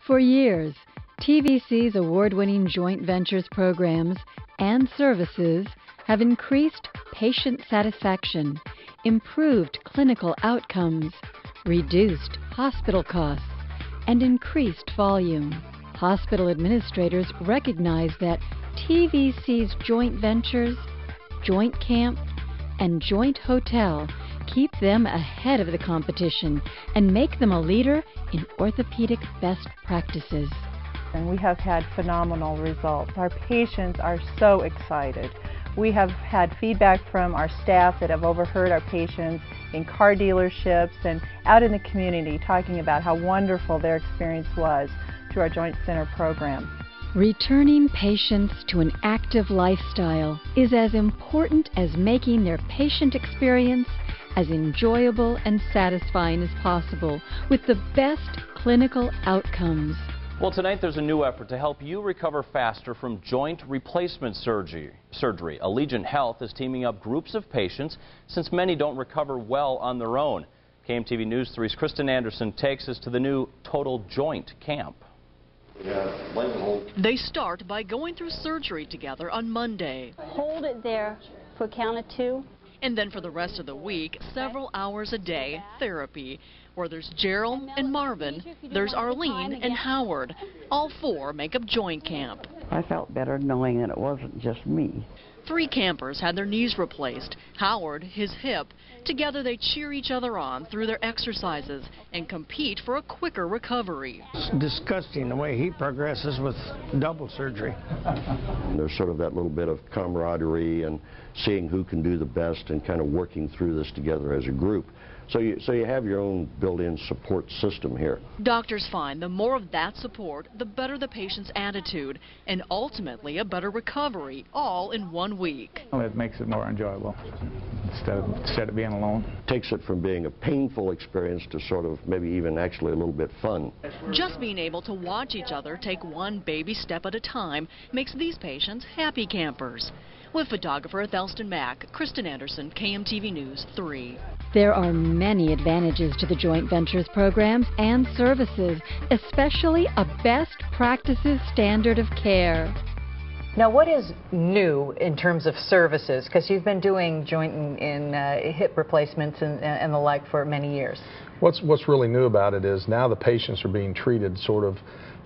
For years, TVC's award-winning joint ventures programs and services have increased patient satisfaction, improved clinical outcomes, reduced hospital costs, and increased volume. Hospital administrators recognize that TVC's joint ventures, joint camp, and joint hotel keep them ahead of the competition and make them a leader in orthopedic best practices. And we have had phenomenal results. Our patients are so excited. We have had feedback from our staff that have overheard our patients in car dealerships and out in the community talking about how wonderful their experience was through our Joint Center program. Returning patients to an active lifestyle is as important as making their patient experience as enjoyable and satisfying as possible with the best clinical outcomes. Well, tonight there's a new effort to help you recover faster from joint replacement surgery. Allegiant Health is teaming up groups of patients since many don't recover well on their own. KMTV News 3's Kristen Anderson takes us to the new Total Joint Camp. They start by going through surgery together on Monday. Hold it there for a count of 2. And then for the rest of the week, several hours a day, therapy. Where there's Gerald and Marvin, there's Arlene and Howard. All 4 make up Joint Camp. I felt better knowing that it wasn't just me. 3 campers had their knees replaced. Howard, his hip. Together they cheer each other on through their exercises and compete for a quicker recovery. It's disgusting the way he progresses with double surgery. There's sort of that little bit of camaraderie and seeing who can do the best and kind of working through this together as a group. So you have your own built-in support system here. Doctors find the more of that support, the better the patient's attitude, and ultimately a better recovery, all in 1 week. It makes it more enjoyable instead of being alone. Takes it from being a painful experience to sort of maybe even actually a little bit fun. Just being able to watch each other take one baby step at a time makes these patients happy campers. With photographer Thelston Mack, Kristen Anderson, KMTV News 3. There are many advantages to the joint ventures programs and services, especially a best practices standard of care. Now, what is new in terms of services? Because you've been doing joint and hip replacements and the like for many years. What's really new about it is now the patients are being treated sort of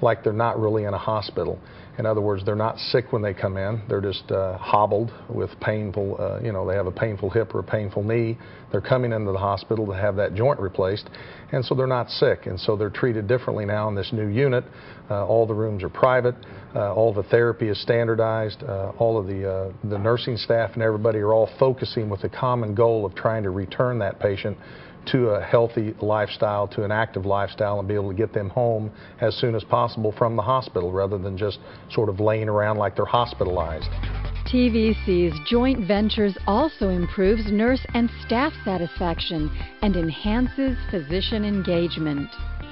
like they're not really in a hospital. In other words, they're not sick when they come in. They're just hobbled with painful, they have a painful hip or a painful knee. They're coming into the hospital to have that joint replaced, and so they're not sick. And so they're treated differently now in this new unit. All the rooms are private. All the therapy is standardized. All of the nursing staff and everybody are all focusing with the common goal of trying to return that patient to a healthy lifestyle, to an active lifestyle, and be able to get them home as soon as possible from the hospital rather than just sort of laying around like they're hospitalized. TVC's Joint Ventures also improves nurse and staff satisfaction and enhances physician engagement.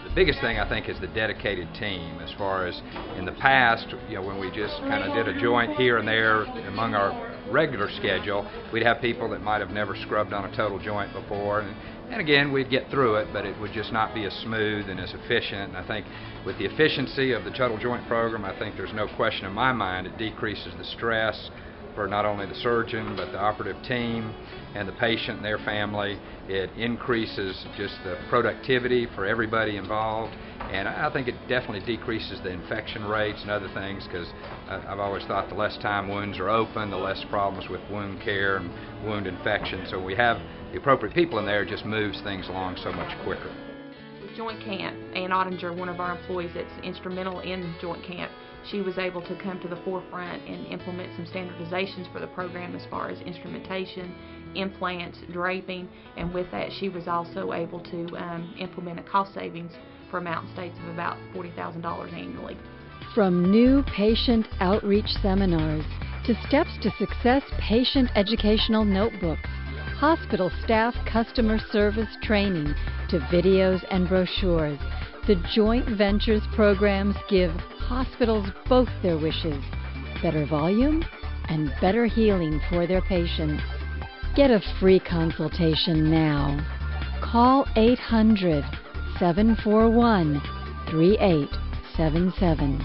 The biggest thing, I think, is the dedicated team. As far as in the past, when we just kind of did a joint here and there among our regular schedule, we'd have people that might have never scrubbed on a total joint before, and again, we'd get through it, but it would just not be as smooth and as efficient. And I think with the efficiency of the total joint program, I think there's no question in my mind it decreases the stress for not only the surgeon but the operative team and the patient and their family. It increases just the productivity for everybody involved, and I think it definitely decreases the infection rates and other things, because I've always thought the less time wounds are open, the less problems with wound care and wound infection. So we have the appropriate people in there, just moves things along so much quicker. Joint Camp, Ann Ottinger, one of our employees that's instrumental in Joint Camp, she was able to come to the forefront and implement some standardizations for the program as far as instrumentation, implants, draping, and with that she was also able to implement a cost savings for Mountain States of about $40,000 annually. From new patient outreach seminars to Steps to Success patient educational notebooks, hospital staff customer service training to videos and brochures, the Joint Ventures programs give hospitals both their wishes, better volume and better healing for their patients. Get a free consultation now. Call 800-741-3873. 877.